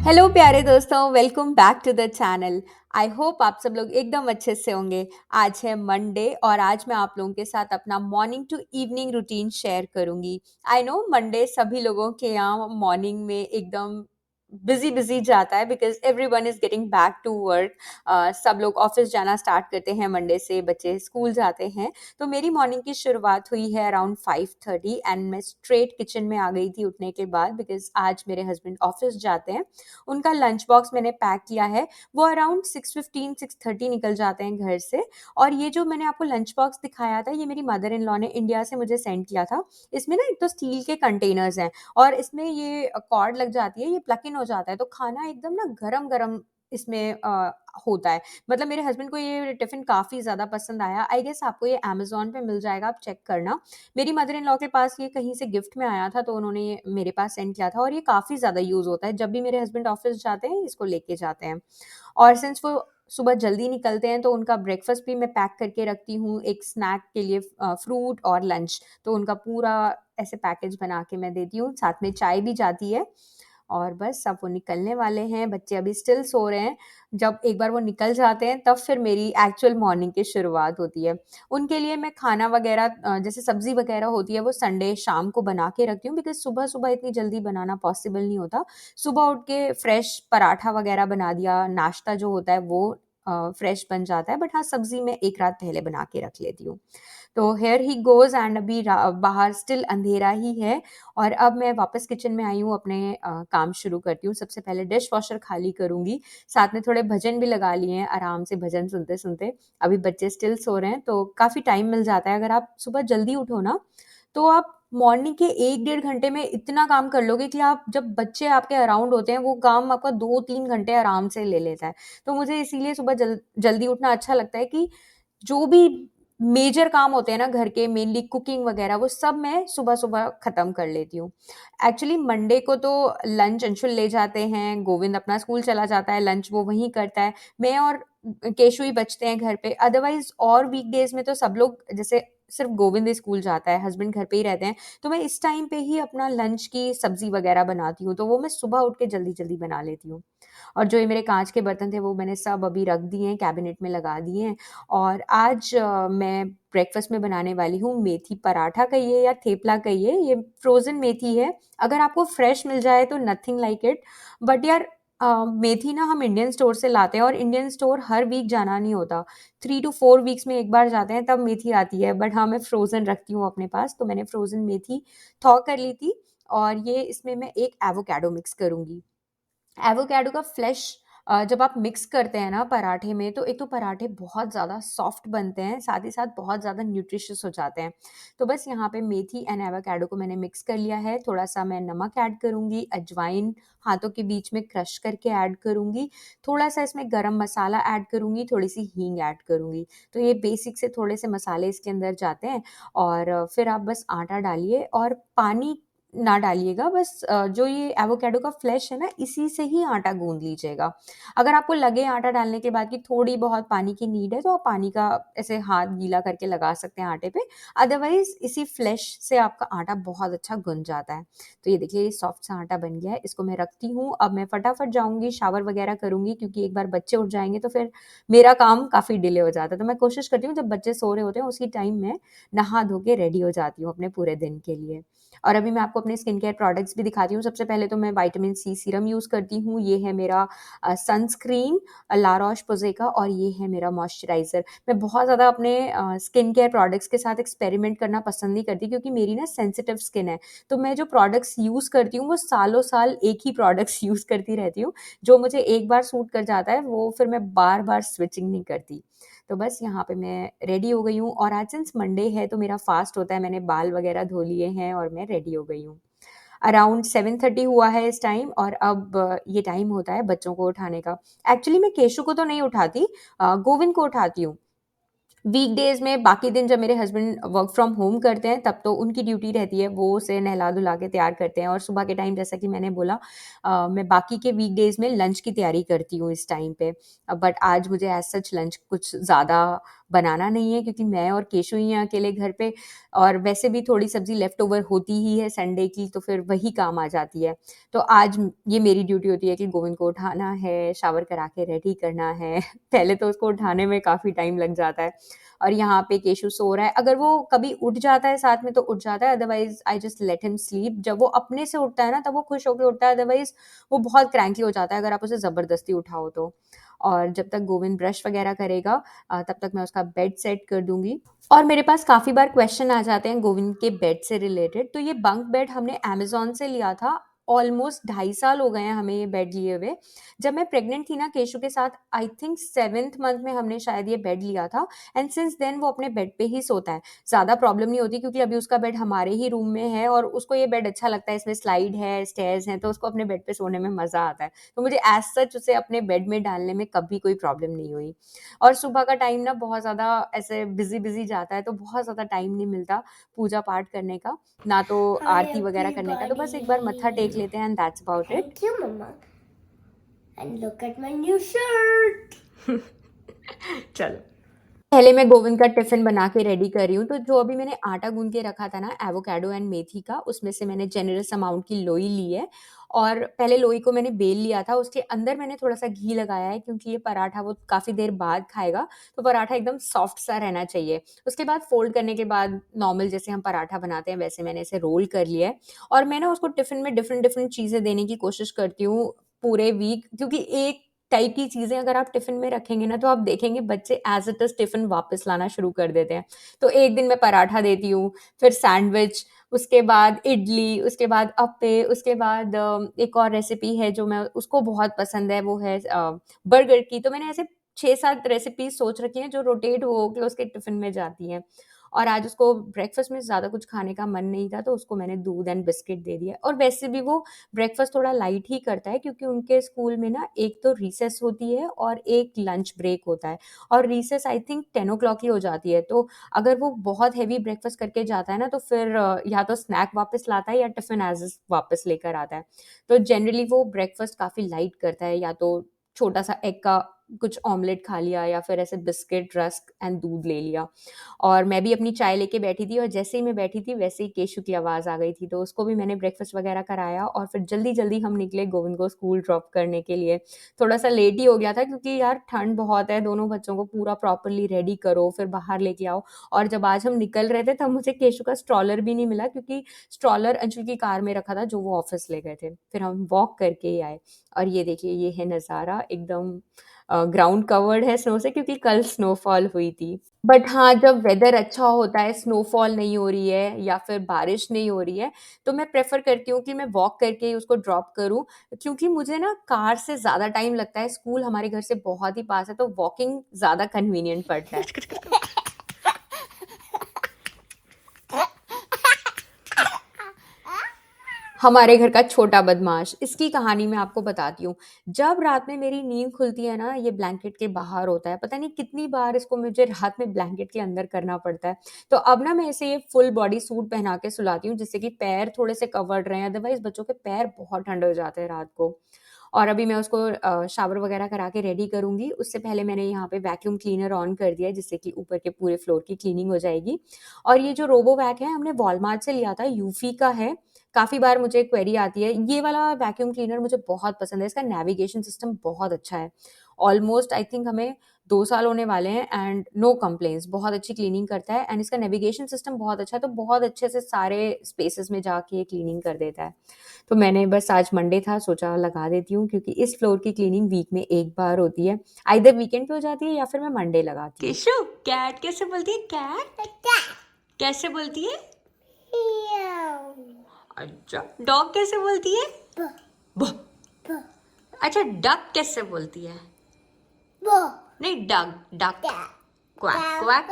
Hello प्यारे दोस्तों, welcome back to the channel. I hope आप सब लोग एकदम अच्छे से होंगे। आज है मंडे और आज मैं आप लोगों के साथ अपना morning to evening routine share करूंगी। आई नो मंडे सभी लोगों के यहाँ मॉर्निंग में एकदम बिजी बिजी जाता है because everyone is getting back to work. सब लोग ऑफिस जाना स्टार्ट करते हैं मंडे से, बच्चे स्कूल जाते हैं। तो मेरी मॉर्निंग की शुरुआत हुई है अराउंड 5:30 एंड मैं स्ट्रेट किचन में आ गई थी उठने के बाद बिकॉज आज मेरे हस्बैंड ऑफिस जाते हैं। उनका लंच बॉक्स मैंने पैक किया है। वो अराउंड 6:15 6:30 निकल जाते हैं घर से। और ये जो मैंने आपको लंच बॉक्स दिखाया था, ये मेरी मदर इन लॉ ने इंडिया से मुझे सेंड किया था। इसमें ना एक तो स्टील के कंटेनर्स हैं और इसमें ये कॉर्ड लग जाती है, ये प्लग इन हो जाता है, तो खाना एकदम ना गरम गरम इसमें होता है। मतलब मेरे हस्बैंड को ये टिफिन काफी ज्यादा पसंद आया। आई गेस आपको ये अमेजोन पे मिल जाएगा, आप चेक करना। मेरी मदर इन लॉ के पास ये कहीं से गिफ्ट में आया था, तो उन्होंने ये मेरे पास सेंड किया था और ये काफ़ी ज़्यादा यूज़ होता है। जब भी मेरे हस्बैंड ऑफिस जाते हैं इसको लेके जाते हैं। और सिंस वो सुबह जल्दी निकलते हैं तो उनका ब्रेकफास्ट भी मैं पैक करके रखती हूँ, एक स्नैक के लिए फ्रूट और लंच। तो उनका पूरा ऐसे पैकेज बना के मैं देती हूँ, साथ में चाय भी जाती है। और बस अब वो निकलने वाले हैं, बच्चे अभी स्टिल सो रहे हैं। जब एक बार वो निकल जाते हैं तब फिर मेरी एक्चुअल मॉर्निंग की शुरुआत होती है। उनके लिए मैं खाना वगैरह जैसे सब्जी वगैरह होती है वो संडे शाम को बना के रखती हूँ बिकॉज सुबह सुबह इतनी जल्दी बनाना पॉसिबल नहीं होता। सुबह उठ के फ्रेश पराठा वगैरह बना दिया, नाश्ता जो होता है वो फ्रेश बन जाता है। बट हाँ, सब्जी मैं एक रात पहले बना के रख लेती हूँ। तो हेयर ही गोज एंड अभी बाहर स्टिल अंधेरा ही है। और अब मैं वापस किचन में आई हूँ, अपने काम शुरू करती हूँ। सबसे पहले डिश वॉशर खाली करूंगी, साथ में थोड़े भजन भी लगा लिए हैं, आराम से भजन सुनते सुनते। अभी बच्चे स्टिल सो रहे हैं तो काफ़ी टाइम मिल जाता है। अगर आप सुबह जल्दी उठो ना तो आप मॉर्निंग के 1 डेढ़ घंटे में इतना काम कर लोगे कि आप जब बच्चे आपके अराउंड होते हैं वो काम आपका 2 3 घंटे आराम से ले लेता है। तो मुझे इसीलिए सुबह जल्दी उठना अच्छा लगता है कि जो भी मेजर काम होते हैं ना घर के, मेनली कुकिंग वगैरह, वो सब मैं सुबह सुबह खत्म कर लेती हूँ। एक्चुअली मंडे को तो लंच अंशुल ले जाते हैं, गोविंद अपना स्कूल चला जाता है, लंच वो वहीं करता है। मैं और केशु ही बचते हैं घर पे। अदरवाइज और वीकडेज में तो सब लोग, जैसे सिर्फ गोविंद ही स्कूल जाता है, हस्बैंड घर पे ही रहते हैं, तो मैं इस टाइम पे ही अपना लंच की सब्जी वगैरह बनाती हूँ। तो वो मैं सुबह उठ के जल्दी जल्दी बना लेती हूँ। और जो ये मेरे कांच के बर्तन थे वो मैंने सब अभी रख दिए हैं, कैबिनेट में लगा दिए हैं। और आज मैं ब्रेकफास्ट में बनाने वाली हूँ मेथी पराठा कहिए या थेपला कहिए, ये फ्रोजन मेथी है। अगर आपको फ्रेश मिल जाए तो नथिंग लाइक इट। बट यार, मेथी ना हम इंडियन स्टोर से लाते हैं और इंडियन स्टोर हर वीक जाना नहीं होता। 3 to 4 वीक्स में एक बार जाते हैं तब मेथी आती है। बट हाँ, मैं फ्रोजन रखती हूँ अपने पास, तो मैंने फ्रोजन मेथी थॉ कर ली थी। और ये इसमें मैं एक एवोकाडो मिक्स करूंगी। एवोकाडो का फ्लेश जब आप मिक्स करते हैं ना पराठे में, तो एक तो पराठे बहुत ज़्यादा सॉफ्ट बनते हैं, साथ ही साथ बहुत ज़्यादा न्यूट्रिशियस हो जाते हैं। तो बस यहाँ पे मेथी एंड एवोकाडो को मैंने मिक्स कर लिया है। थोड़ा सा मैं नमक ऐड करूँगी, अजवाइन हाथों के बीच में क्रश करके ऐड करूँगी, थोड़ा सा इसमें गरम मसाला ऐड करूँगी, थोड़ी सी हींग ऐड करूँगी। तो ये बेसिक से थोड़े से मसाले इसके अंदर जाते हैं। और फिर आप बस आटा डालिए और पानी ना डालिएगा। बस जो ये एवोकाडो का फ्लेश है ना, इसी से ही आटा गूंद लीजिएगा। अगर आपको लगे आटा डालने के बाद कि थोड़ी बहुत पानी की नीड है तो आप पानी का ऐसे हाथ गीला करके लगा सकते हैं आटे पे। अदरवाइज इसी फ्लेश से आपका आटा बहुत अच्छा गुंज जाता है। तो ये देखिए, ये सॉफ्ट सा आटा बन गया है, इसको मैं रखती हूँ। अब मैं फटाफट जाऊंगी, शावर वगैरह करूंगी, क्योंकि एक बार बच्चे उठ जाएंगे तो फिर मेरा काम काफी डिले हो जाता है। तो मैं कोशिश करती हूँ जब बच्चे सो रहे होते हैं उसी टाइम में नहा धो के रेडी हो जाती हूँ अपने पूरे दिन के लिए। और अभी मैं आपको अपने स्किन केयर प्रोडक्ट्स भी दिखाती हूँ। सबसे पहले तो मैं विटामिन सी सीरम यूज़ करती हूँ। ये है मेरा सनस्क्रीन ला रोश पोज़े का, और ये है मेरा मॉइस्चराइज़र। मैं बहुत ज़्यादा अपने स्किन केयर प्रोडक्ट्स के साथ एक्सपेरिमेंट करना पसंद नहीं करती, क्योंकि मेरी ना सेंसिटिव स्किन है। तो मैं जो प्रोडक्ट्स यूज़ करती हूँ वो सालों साल एक ही प्रोडक्ट्स यूज़ करती रहती हूँ। जो मुझे एक बार सूट कर जाता है वो फिर मैं बार बार स्विचिंग नहीं करती। तो बस यहाँ पे मैं रेडी हो गई हूँ। और आज सिंस मंडे है तो मेरा फास्ट होता है, मैंने बाल वगैरह धो लिए हैं और मैं रेडी हो गई हूँ। अराउंड 7:30 हुआ है इस टाइम, और अब ये टाइम होता है बच्चों को उठाने का। एक्चुअली मैं केशु को तो नहीं उठाती, गोविंद को उठाती हूँ। वीकडेज में, बाकी दिन जब मेरे हस्बैंड वर्क फ्रॉम होम करते हैं तब तो उनकी ड्यूटी रहती है, वो उसे नहला धुला के तैयार करते हैं। और सुबह के टाइम, जैसा कि मैंने बोला, मैं बाकी के वीकडेज में लंच की तैयारी करती हूँ इस टाइम पे। बट आज मुझे एज सच लंच कुछ ज़्यादा बनाना नहीं है क्योंकि मैं और केशु ही हैं अकेले घर पे, और वैसे भी थोड़ी सब्ज़ी लेफ्ट ओवर होती ही है संडे की, तो फिर वही काम आ जाती है। तो आज ये मेरी ड्यूटी होती है कि गोविंद को उठाना है, शावर करा के रेडी करना है। पहले तो उसको उठाने में काफ़ी टाइम लग जाता है, और यहाँ पे केशु सो रहा है। अगर वो कभी उठ जाता है साथ में तो उठ जाता है, otherwise I just let him sleep. जब वो अपने से उठता है ना तब वो खुश होके उठता है, अदरवाइज़ वो बहुत क्रैंकी हो जाता है अगर आप उसे ज़बरदस्ती उठाओ तो। और जब तक गोविंद ब्रश वगैरह करेगा तब तक मैं उसका बेड सेट कर दूँगी। और मेरे पास काफ़ी बार क्वेश्चन आ जाते हैं गोविंद के बेड से रिलेटेड, तो ये बंक बेड हमने अमेज़न से लिया था। ऑलमोस्ट 2.5 साल हो गए हैं हमें ये बेड लिए हुए। जब मैं प्रेग्नेंट थी ना केशु के साथ, आई थिंक 7th मंथ में हमने शायद ये बेड लिया था, एंड सिंस देन वो अपने बेड पे ही सोता है। ज़्यादा प्रॉब्लम नहीं होती क्योंकि अभी उसका बेड हमारे ही रूम में है और उसको ये बेड अच्छा लगता है, इसमें स्लाइड है, स्टेयर्स हैं, तो उसको अपने बेड पे सोने में मज़ा आता है। तो मुझे एज़ सच उसे अपने बेड में डालने में कभी कोई प्रॉब्लम नहीं हुई। और सुबह का टाइम ना बहुत ज़्यादा ऐसे बिज़ी-बिज़ी जाता है, तो बहुत ज़्यादा टाइम नहीं मिलता पूजा-पाठ करने का, ना तो Hi आरती वगैरह करने का, तो बस एक बार मत्था टेक everybody. लेते हैं and that's about it. Thank you, Mama. And look at my new shirt. चलो, पहले मैं गोविंद का टिफ़िन बना के रेडी कर रही हूँ, तो जो अभी मैंने आटा गूँध के रखा था ना एवोकाडो एंड मेथी का, उसमें से मैंने जेनरस अमाउंट की लोई ली है, और पहले लोई को मैंने बेल लिया था, उसके अंदर मैंने थोड़ा-सा घी लगाया है क्योंकि ये पराठा वो काफ़ी देर बाद खाएगा, तो पराठा एकदम सॉफ्ट सा रहना चाहिए। उसके बाद फ़ोल्ड करने के बाद नॉर्मल जैसे हम पराठा बनाते हैं वैसे मैंने इसे रोल कर लिया है, और मैं ना उसको टिफ़िन में डिफ़रेंट-डिफ़रेंट चीज़ें देने की कोशिश करती हूँ पूरे वीक, क्योंकि एक टाइप की चीज़ें अगर आप टिफ़िन में रखेंगे ना, तो आप देखेंगे बच्चे एज़ इट इज़ टिफ़िन वापस लाना शुरू कर देते हैं। तो एक दिन मैं पराठा देती हूँ, फिर सैंडविच, उसके बाद इडली, उसके बाद अप्पे, उसके बाद एक और रेसिपी है जो मैं उसको बहुत पसंद है, वो है बर्गर की। तो मैंने ऐसे 6-7 रेसिपीज़ सोच रखी हैं जो रोटेट हो के उसके टिफ़िन में जाती हैं। और आज उसको ब्रेकफ़ास्ट में ज़्यादा कुछ खाने का मन नहीं था, तो उसको मैंने दूध एंड बिस्किट दे दिया, और वैसे भी वो ब्रेकफ़ास्ट थोड़ा लाइट ही करता है क्योंकि उनके स्कूल में ना एक तो रिसेस होती है और एक लंच ब्रेक होता है, और recess I think 10 o'clock ही हो जाती है। तो अगर वो बहुत हेवी ब्रेकफ़ास्ट करके जाता है ना, तो फिर या तो स्नैक वापस लाता है या टिफ़िन एज़ इज़ वापस लेकर आता है। तो जनरली वो ब्रेकफ़ास्ट काफ़ी लाइट करता है, या तो छोटा-सा एग का कुछ ऑमलेट खा लिया या फिर ऐसे बिस्किट, रस्क एंड दूध ले लिया। और मैं भी अपनी चाय लेके बैठी थी, और जैसे ही मैं बैठी थी वैसे ही केशु की आवाज़ आ गई थी, तो उसको भी मैंने ब्रेकफ़ास्ट वगैरह कराया और फिर जल्दी-जल्दी हम निकले गोविंद को स्कूल ड्रॉप करने के लिए। थोड़ा-सा लेट ही हो गया था क्योंकि यार ठंड बहुत है, दोनों बच्चों को पूरा प्रॉपर्ली रेडी करो, फिर बाहर लेके आओ, और जब आज हम निकल रहे थे तब मुझे केशु का स्ट्रॉलर भी नहीं मिला क्योंकि स्ट्रॉलर अंशुल की कार में रखा था जो वो ऑफ़िस ले गए थे। फिर हम वॉक करके ही आए, और ये देखिए ये है नज़ारा एकदम ग्राउंड कवर्ड है स्नो से क्योंकि कल स्नोफॉल हुई थी। बट हाँ, जब वेदर अच्छा होता है, स्नोफॉल नहीं हो रही है या फिर बारिश नहीं हो रही है, तो मैं प्रेफ़र करती हूँ कि मैं वॉक करके ही उसको ड्रॉप करूँ, क्योंकि मुझे ना कार से ज़्यादा टाइम लगता है, स्कूल हमारे घर से बहुत ही पास है, तो वॉकिंग ज़्यादा कन्वीनिएंट पड़ता है। हमारे घर का छोटा बदमाश, इसकी कहानी मैं आपको बताती हूँ। जब रात में मेरी नींद खुलती है ना, ये ब्लैंकेट के बाहर होता है। पता नहीं कितनी बार इसको मुझे रात में ब्लैंकेट के अंदर करना पड़ता है। तो अब ना मैं इसे ये फुल बॉडी सूट पहना के सुलाती हूँ जिससे कि पैर थोड़े से कवर्ड रहें, अदरवाइज़ बच्चों के पैर बहुत ठंडे हो जाते हैं रात को। और अभी मैं उसको शावर वगैरह करा के रेडी करूँगी। उससे पहले मैंने यहाँ पे वैक्यूम क्लीनर ऑन कर दिया है जिससे कि ऊपर के पूरे फ्लोर की क्लीनिंग हो जाएगी। और ये जो रोबो वैक है हमने वॉलमार्ट से लिया था, यूफी का है। काफ़ी बार मुझे क्वेरी आती है। ये वाला वैक्यूम क्लीनर मुझे बहुत पसंद है, इसका नेविगेशन सिस्टम बहुत अच्छा है। ऑलमोस्ट आई थिंक हमें 2 साल होने वाले हैं एंड नो कंप्लेंट्स, बहुत अच्छी क्लीनिंग करता है, एंड इसका नेविगेशन सिस्टम बहुत अच्छा है, तो बहुत अच्छे से सारे स्पेसेस में जाके ये क्लीनिंग कर देता है। तो मैंने बस आज मंडे था सोचा लगा देती हूँ क्योंकि इस फ्लोर की क्लीनिंग वीक में 1 बार होती है। आइदर वीकेंड पे हो जाती है या फिर मैं मंडे लगाती हूँ। केशु, कैट कैसे बोलती है? कैट कैसे बोलती है? अच्छा, डॉग कैसे बोलती है? ब। अच्छा, डक कैसे बोलती है? नहीं, डक डक क्वैक क्वैक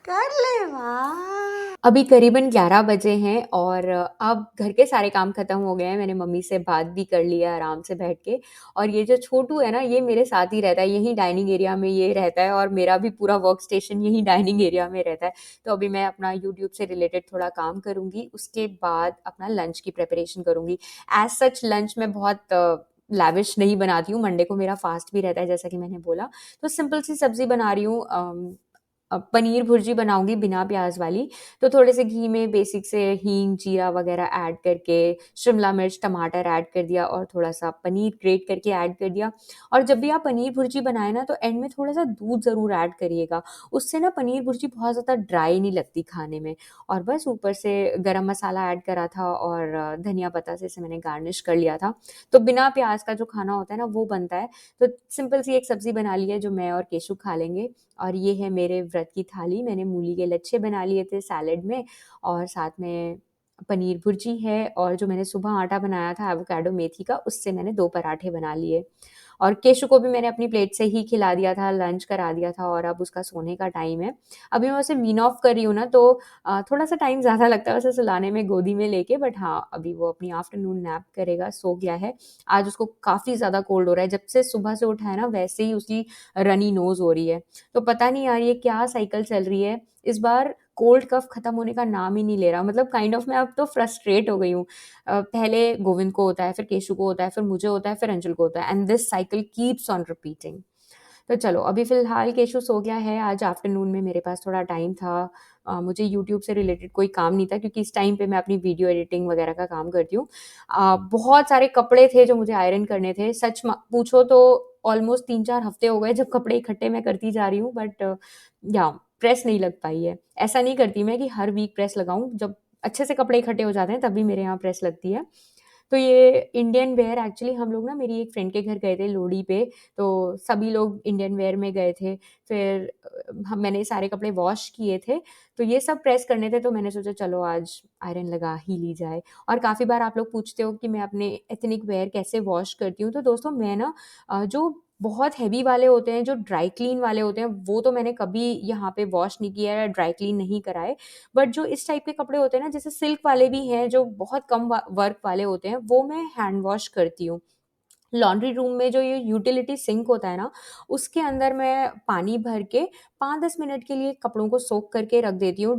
कर ले। वाह, अभी करीबन 11 बजे हैं और अब घर के सारे काम खत्म हो गए हैं। मैंने मम्मी से बात भी कर लिया है आराम से बैठ के, और ये जो छोटू है ना, ये मेरे साथ ही रहता है, यही डाइनिंग एरिया में ये रहता है, और मेरा भी पूरा वर्क स्टेशन यही डाइनिंग एरिया में रहता है। तो अभी मैं अपना यूट्यूब से रिलेटेड थोड़ा काम करूँगी, उसके बाद अपना लंच की प्रिपरेशन करूँगी। एज़ सच लंच में बहुत लैविश नहीं बनाती हूँ, मंडे को मेरा फास्ट भी रहता है जैसा कि मैंने बोला। तो सिंपल सी सब्ज़ी बना रही हूँ, पनीर भुर्जी बनाऊँगी बिना प्याज़ वाली, तो थोड़े से घी में बेसिक से हींग, जीरा वगैरह ऐड करके, शिमला मिर्च, टमाटर ऐड कर दिया और थोड़ा-सा पनीर ग्रेट करके ऐड कर दिया। और जब भी आप पनीर भुर्जी बनाएँ ना, तो एंड में थोड़ा-सा दूध ज़रूर ऐड करिएगा। उससे ना पनीर भुर्जी बहुत ज़्यादा ड्राई नहीं लगती खाने में। और बस ऊपर से गरम मसाला ऐड करा था और धनिया पत्ता से इसे मैंने गार्निश कर लिया था। तो बिना प्याज़ का जो खाना होता है ना, वो बनता है। तो सिंपल सी एक सब्ज़ी बना ली है जो मैं और केशु खा लेंगे। और ये है मेरे व्रत की थाली। मैंने मूली के लच्छे बना लिए थे सैलेड में, और साथ में पनीर भुर्जी है, और जो मैंने सुबह आटा बनाया था एवोकाडो मेथी का, उससे मैंने 2 पराठे बना लिए। और केशु को भी मैंने अपनी प्लेट से ही खिला दिया था, लंच करा दिया था, और अब उसका सोने का टाइम है। अभी मैं उसे वीन ऑफ कर रही हूँ ना, तो थोड़ा-सा टाइम ज़्यादा लगता है उसे सुलाने में गोदी में लेके, बट हाँ, अभी वो अपनी आफ्टरनून नैप करेगा, सो गया है। आज उसको काफ़ी ज़्यादा कोल्ड हो रहा है, जब से सुबह से उठा है ना, वैसे ही उसकी रनी नोज़ हो रही है। तो पता नहीं यार ये क्या साइकिल चल रही है, इस बार कोल्ड कफ खत्म होने का नाम ही नहीं ले रहा। मतलब काइंड ऑफ मैं अब तो फ्रस्ट्रेट हो गई हूँ। पहले गोविंद को होता है, फिर केशु को होता है, फिर मुझे होता है, फिर अंशुल को होता है, and this cycle keeps on repeating. तो चलो अभी फ़िलहाल केशु सो गया है। आज आफ्टरनून में मेरे पास थोड़ा टाइम था। मुझे यूट्यूब से रिलेटेड कोई काम नहीं था, क्योंकि इस टाइम पे मैं अपनी वीडियो एडिटिंग वगैरह का काम करती हूँ। बहुत सारे कपड़े थे जो मुझे आयरन करने थे। सच पूछो तो ऑलमोस्ट 3-4 हफ्ते हो गए जब कपड़े इकट्ठे मैं करती जा रही हूँ, बट या प्रेस नहीं लग पाई है। ऐसा नहीं करती मैं कि हर वीक प्रेस लगाऊँ, जब अच्छे से कपड़े इकट्ठे हो जाते हैं तभी मेरे यहाँ प्रेस लगती है। तो ये इंडियन वेयर एक्चुअली हम लोग ना मेरी एक फ्रेंड के घर गए थे लोहड़ी पे, तो सभी लोग इंडियन वेयर में गए थे। फिर मैंने सारे कपड़े वॉश किए थे, तो ये सब प्रेस करने थे, तो मैंने सोचा चलो आज आयरन लगा ही ली जाए। और काफ़ी बार आप लोग पूछते हो कि मैं अपने एथनिक वेयर कैसे वॉश करती हूँ, तो दोस्तों मैं ना जो बहुत हेवी वाले होते हैं, जो ड्राई क्लीन वाले होते हैं, वो तो मैंने कभी यहाँ पे वॉश नहीं किया है, ड्राई क्लीन नहीं कराए। बट जो इस टाइप के कपड़े होते हैं ना, जैसे सिल्क वाले भी हैं जो बहुत कम वर्क वाले होते हैं, वो मैं हैंड वॉश करती हूँ। लॉन्ड्री रूम में जो ये यूटिलिटी सिंक होता है ना, उसके अंदर मैं पानी भर के 5-10 मिनट के लिए कपड़ों को सोक करके रख देती हूँ,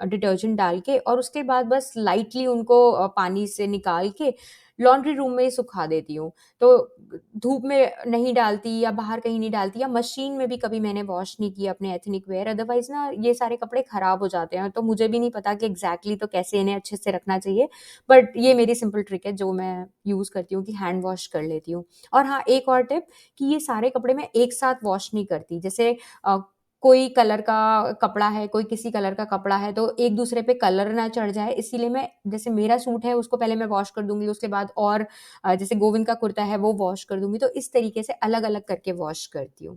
डिटर्जेंट डाल के, और उसके बाद बस लाइटली उनको पानी से निकाल के लॉन्ड्री रूम में ही सुखा देती हूँ। तो धूप में नहीं डालती या बाहर कहीं नहीं डालती, या मशीन में भी कभी मैंने वॉश नहीं किया अपने एथनिक वेयर, अदरवाइज ना ये सारे कपड़े खराब हो जाते हैं। तो मुझे भी नहीं पता कि एग्जैक्टली तो कैसे इन्हें अच्छे से रखना चाहिए, बट ये मेरी सिंपल ट्रिक है जो मैं यूज़ करती हूँ कि हैंड वॉश कर लेती हूँ। और हाँ, एक और टिप कि ये सारे कपड़े मैं एक साथ वॉश नहीं करती। जैसे कोई कलर का कपड़ा है, कोई किसी कलर का कपड़ा है, तो एक दूसरे पे कलर ना चढ़ जाए, इसीलिए मैं, जैसे मेरा सूट है उसको पहले मैं वॉश कर दूँगी, उसके बाद और जैसे गोविंद का कुर्ता है वो वॉश कर दूँगी, तो इस तरीके से अलग-अलग करके वॉश करती हूँ।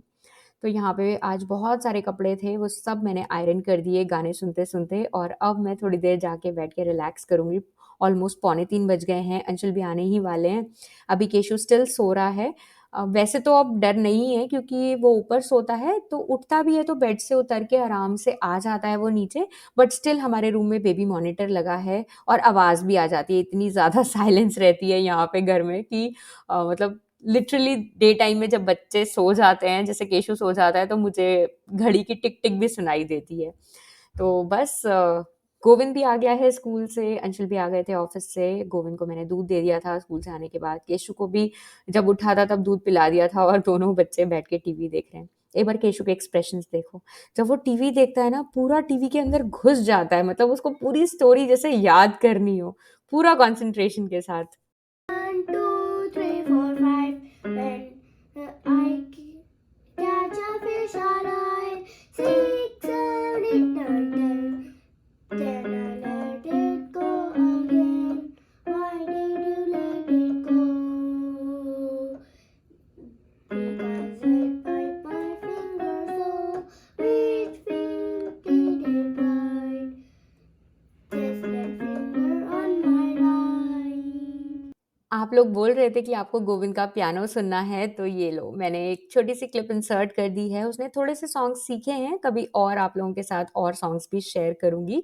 तो यहाँ पे आज बहुत सारे कपड़े थे, वो सब मैंने आयरन कर दिए गाने सुनते-सुनते, और अब मैं थोड़ी देर जाके बैठ के रिलैक्स करूँगी। ऑलमोस्ट पौने 3 बज गए हैं, अंशुल भी आने ही वाले हैं। अभी केशु स्टिल सो रहा है। वैसे तो अब डर नहीं है, क्योंकि वो ऊपर सोता है, तो उठता भी है तो बेड से उतर के आराम से आ जाता है वो नीचे, बट स्टिल हमारे रूम में बेबी मॉनिटर लगा है और आवाज़ भी आ जाती है। इतनी ज़्यादा साइलेंस रहती है यहाँ पे घर में कि मतलब लिटरली डे टाइम में जब बच्चे सो जाते हैं, जैसे केशु सो जाता है, तो मुझे घड़ी की टिक टिक भी सुनाई देती है। तो बस गोविंद भी आ गया है स्कूल से, अंशुल भी आ गए थे ऑफिस से। गोविंद को मैंने दूध दे दिया था स्कूल से आने के बाद, केशु को भी जब उठा था तब दूध पिला दिया था, और दोनों बच्चे बैठ के टीवी देख रहे हैं। एक बार केशु के एक्सप्रेशंस देखो, जब वो टीवी देखता है ना, पूरा टीवी के अंदर घुस जाता है, मतलब उसको पूरी स्टोरी जैसे याद करनी हो, पूरा कंसंट्रेशन के साथ। 1, 2, 3, 4, 5. When catch a fish alive. 6, 7, 8, 9, 10. Then I let it go again. Why did you let it go? Because I bite my finger so. Which finger did it bite? Just that finger on my right. आप लोग बोल रहे थे कि आपको गोविंद का piano सुनना है, तो ये लो मैंने एक छोटी सी क्लिप इंसर्ट कर दी है। उसने थोड़े से सॉन्ग्स सीखे हैं, कभी और आप लोगों के साथ और सॉन्ग्स भी शेयर करूँगी।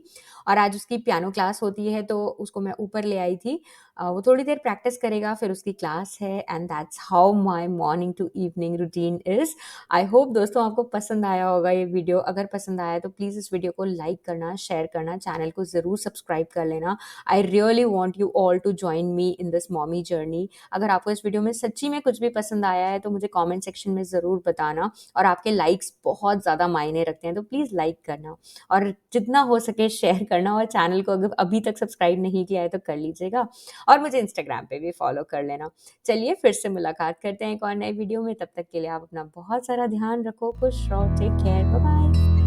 और आज उसकी पियानो क्लास होती है, तो उसको मैं ऊपर ले आई थी। वो थोड़ी देर प्रैक्टिस करेगा, फिर उसकी क्लास है, and that's how my morning to evening routine is. I hope दोस्तों आपको पसंद आया होगा ये वीडियो। अगर पसंद आया तो प्लीज़ इस वीडियो को लाइक करना, शेयर करना, चैनल को ज़रूर सब्सक्राइब कर लेना। I really want you all to join me in this mommy mommy journey. अगर आपको इस वीडियो में सच्ची में कुछ भी पसंद आया है तो मुझे कमेंट सेक्शन में ज़रूर बताना, और आपके लाइक्स बहुत ज़्यादा मायने रखते हैं, तो प्लीज़ लाइक करना और जितना हो सके शेयर करना, और चैनल को अगर अभी तक सब्सक्राइब नहीं किया है तो कर लीजिएगा, और मुझे इंस्टाग्राम पे भी फॉलो कर लेना। चलिए फिर से मुलाकात करते हैं एक और नए वीडियो में, तब तक के लिए आप अपना बहुत सारा ध्यान रखो, खुश रहो, टेक केयर, बाय बाय।